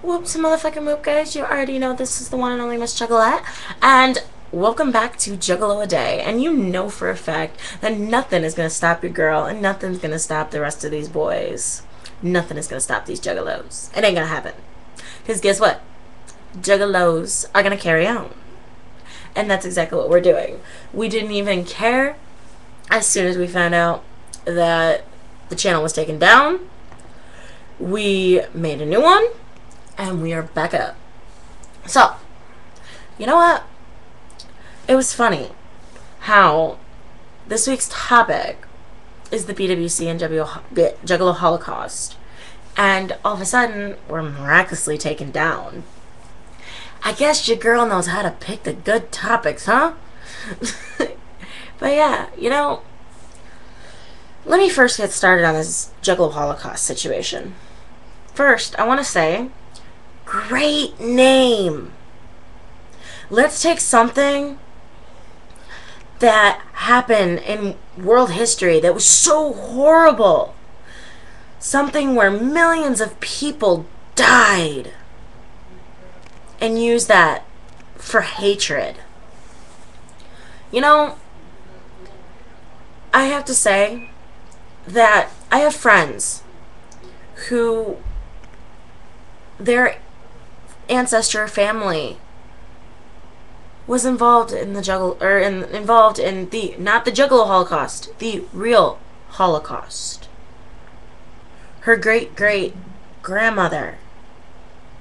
Whoops, motherfucking whoop, guys. You already know this is the one and only Miss Juggalette. And welcome back to Juggalo a Day. And you know for a fact that nothing is going to stop your girl and nothing's going to stop the rest of these boys. Nothing is going to stop these juggalos. It ain't going to happen. Because guess what? Juggalos are going to carry on. And that's exactly what we're doing. We didn't even care as soon as we found out that the channel was taken down. We made a new one. And we are back up. So, you know what? It was funny how this week's topic is the Bwc and Juggalo Holocaust. And all of a sudden, we're miraculously taken down. I guess your girl knows how to pick the good topics, huh? But yeah, you know, let me first get started on this Juggalo Holocaust situation. First, I want to say, great name. Let's take something that happened in world history that was so horrible. Something where millions of people died. And use that for hatred. You know, I have to say that I have friends who their ancestor family was involved in the involved in the, not the Juggalo Holocaust, the real Holocaust. Her great grandmother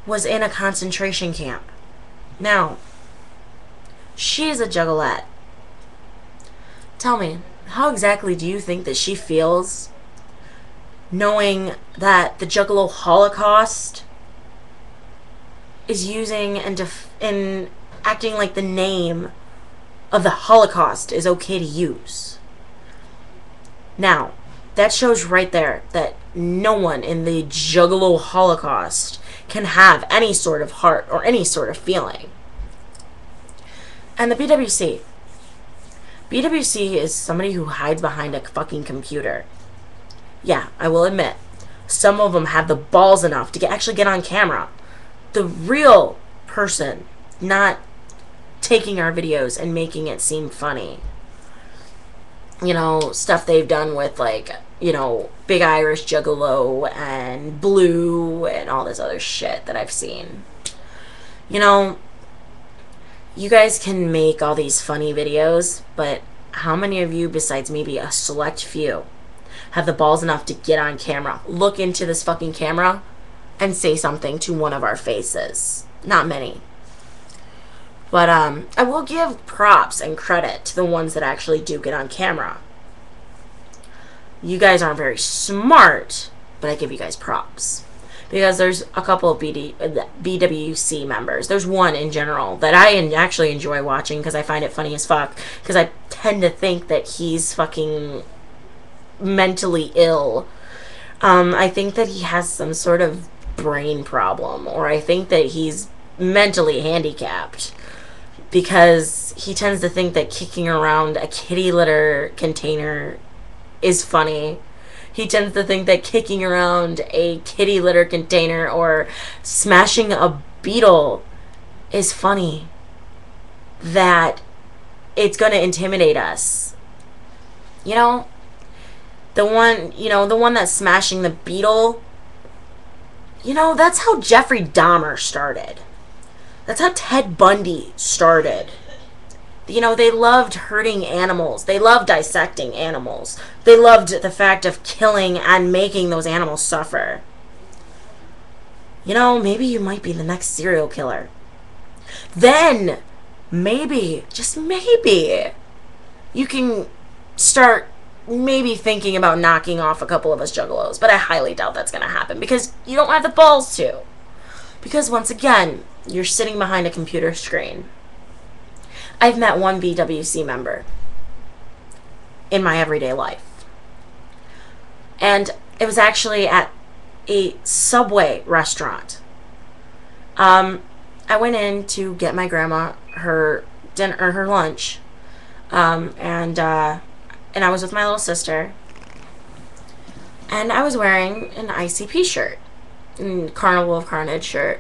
was in a concentration camp. Now, she's a Juggalette. Tell me, how exactly do you think that she feels knowing that the Juggalo Holocaust is using and acting like the name of the Holocaust is okay to use? Now, that shows right there that no one in the Juggalo Holocaust can have any sort of heart or any sort of feeling. And the Bwc is somebody who hides behind a fucking computer. Yeah, I will admit, some of them have the balls enough to actually get on camera. The real person, not taking our videos and making it seem funny. You know, stuff they've done with, like, you know, Big Irish Juggalo and Blue and all this other shit that I've seen. You know, you guys can make all these funny videos, but how many of you, besides maybe a select few, have the balls enough to get on camera, look into this fucking camera, and say something to one of our faces? Not many. But I will give props and credit to the ones that actually do get on camera. You guys aren't very smart, but I give you guys props. Because there's a couple of BWC members. There's one in general that I actually enjoy watching because I find it funny as fuck. Because I tend to think that he's fucking mentally ill. I think that he has some sort of brain problem, or I think that he's mentally handicapped, because he tends to think that kicking around a kitty litter container is funny. He tends to think that kicking around a kitty litter container or smashing a beetle is funny, that it's going to intimidate us. You know, the one that's smashing the beetle, you know, that's how Jeffrey Dahmer started. That's how Ted Bundy started. You know, they loved hurting animals. They loved dissecting animals. They loved the fact of killing and making those animals suffer. You know, maybe you might be the next serial killer. Then, maybe, just maybe, you can start maybe thinking about knocking off a couple of us juggalos. But I highly doubt that's going to happen because you don't have the balls to. Because once again, you're sitting behind a computer screen. I've met one BWC member in my everyday life. And it was actually at a Subway restaurant. I went in to get my grandma her dinner or her lunch. And I was with my little sister. And I was wearing an ICP shirt. Carnival of Carnage shirt.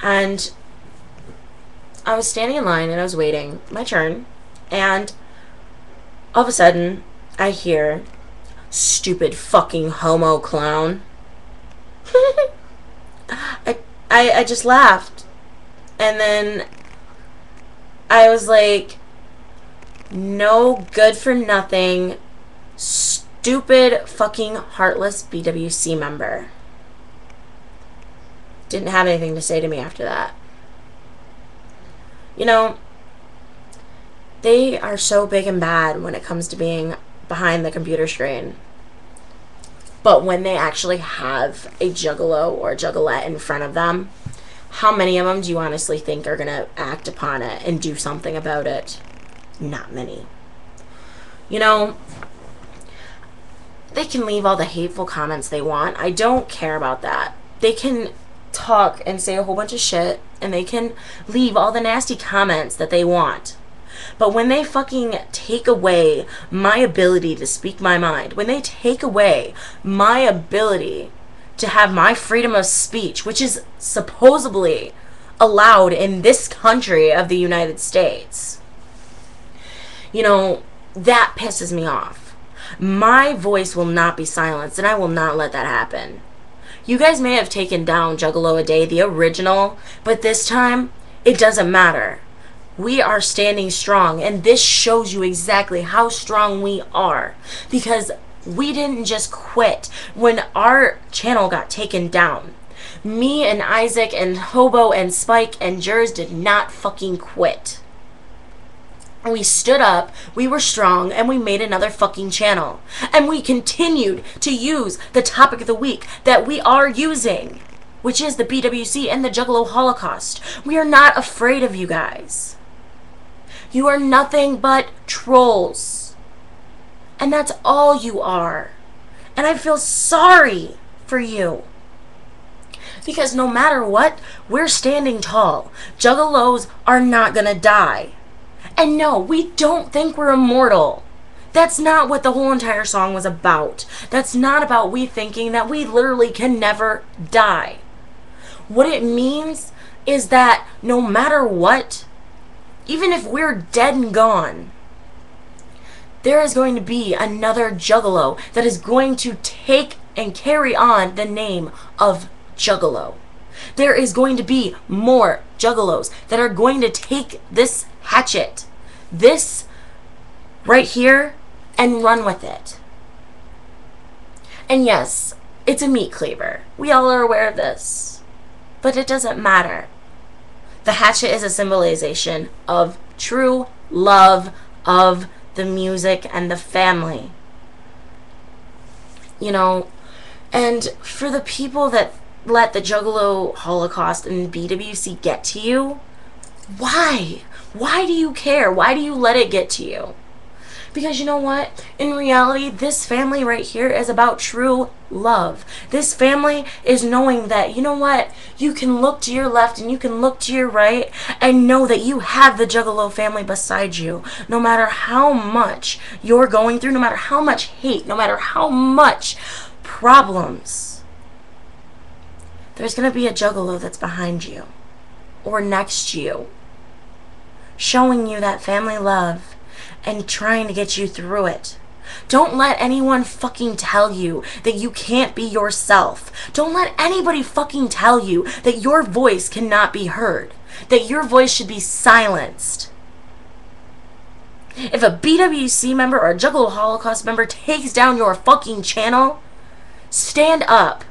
And I was standing in line and I was waiting my turn, and all of a sudden I hear, "Stupid fucking homo clown." I just laughed. And then I was like, "No good for nothing, stupid fucking heartless BWC member." Didn't have anything to say to me after that. You know, they are so big and bad when it comes to being behind the computer screen. But when they actually have a juggalo or a juggalette in front of them, how many of them do you honestly think are going to act upon it and do something about it? Not many. You know, they can leave all the hateful comments they want. I don't care about that. They can talk and say a whole bunch of shit, and they can leave all the nasty comments that they want. But when they fucking take away my ability to speak my mind, when they take away my ability to have my freedom of speech, which is supposedly allowed in this country of the United States, you know, that pisses me off. My voice will not be silenced, and I will not let that happen. You guys may have taken down Juggalo a Day, the original, but this time, it doesn't matter. We are standing strong, and this shows you exactly how strong we are, because we didn't just quit when our channel got taken down. Me and Isaac and Hobo and Spike and Jers did not fucking quit. We stood up, we were strong, and we made another fucking channel. And we continued to use the topic of the week that we are using, which is the BWC and the Juggalo Holocaust. We are not afraid of you guys. You are nothing but trolls. And that's all you are. And I feel sorry for you. Because no matter what, we're standing tall. Juggalos are not gonna die. And no, we don't think we're immortal. That's not what the whole entire song was about. That's not about we thinking that we literally can never die. What it means is that no matter what, even if we're dead and gone, there is going to be another Juggalo that is going to take and carry on the name of Juggalo. There is going to be more Juggalos that are going to take this hatchet, this right here, and run with it. And yes, it's a meat cleaver. We all are aware of this. But it doesn't matter. The hatchet is a symbolization of true love of the music and the family. You know, and for the people that let the Juggalo Holocaust and BWC get to you, why? Why do you care? Why do you let it get to you? Because you know what? In reality, this family right here is about true love. This family is knowing that, you know what? You can look to your left and you can look to your right and know that you have the Juggalo family beside you. No matter how much you're going through, no matter how much hate, no matter how much problems, there's going to be a Juggalo that's behind you or next to you, showing you that family love and trying to get you through it. Don't let anyone fucking tell you that you can't be yourself. Don't let anybody fucking tell you that your voice cannot be heard, that your voice should be silenced. If a BWC member or a Juggalo Holocaust member takes down your fucking channel, stand up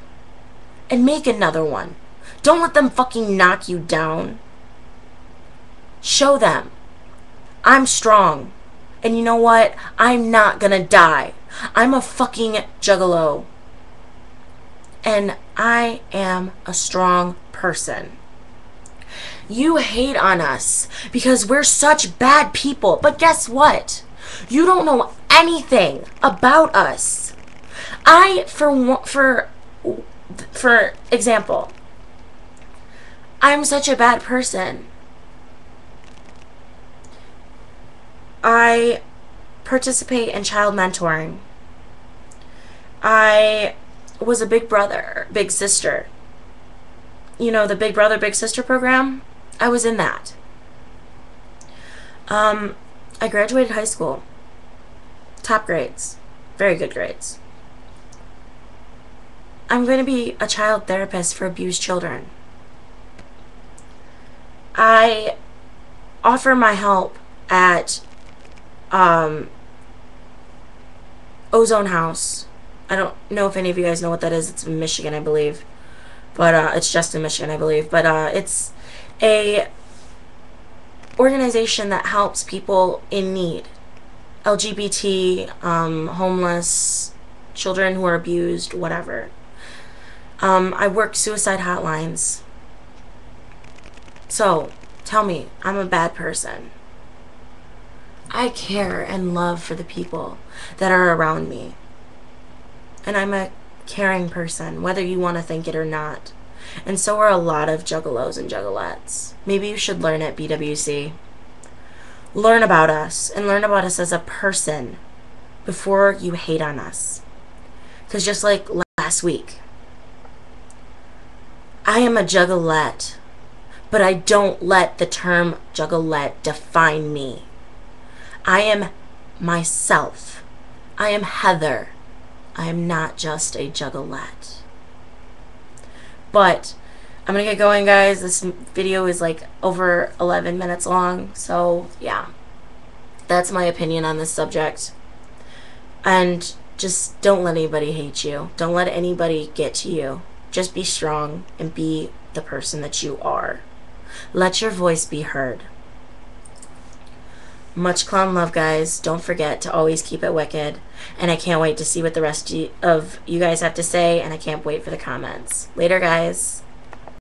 and make another one. Don't let them fucking knock you down. Show them, I'm strong. And you know what? I'm not gonna die. I'm a fucking Juggalo. And I am a strong person. You hate on us because we're such bad people. But guess what? You don't know anything about us. For example, I'm such a bad person. I participate in child mentoring. I was a big brother, big sister. the Big Brother, Big Sister program. I was in that. I graduated high school. Top grades. Very good grades. I'm going to be a child therapist for abused children. I offer my help at Ozone House. I don't know if any of you guys know what that is. It's in Michigan, I believe. But it's just in Michigan, I believe. But it's a organization that helps people in need. LGBT, homeless, children who are abused, whatever. I work suicide hotlines. So, tell me, I'm a bad person. I care and love for the people that are around me. And I'm a caring person, whether you want to think it or not. And so are a lot of juggalos and juggalettes. Maybe you should learn at Bwc. Learn about us, and learn about us as a person before you hate on us. Because just like last week, I am a juggalette, but I don't let the term juggalette define me. I am myself. I am Heather. I am not just a juggalette. But I'm gonna get going, guys. This video is like over 11 minutes long, so yeah, that's my opinion on this subject. And just don't let anybody hate you. Don't let anybody get to you. Just be strong and be the person that you are. Let your voice be heard. Much clown love, guys. Don't forget to always keep it wicked. And I can't wait to see what the rest of you guys have to say, and I can't wait for the comments. Later, guys.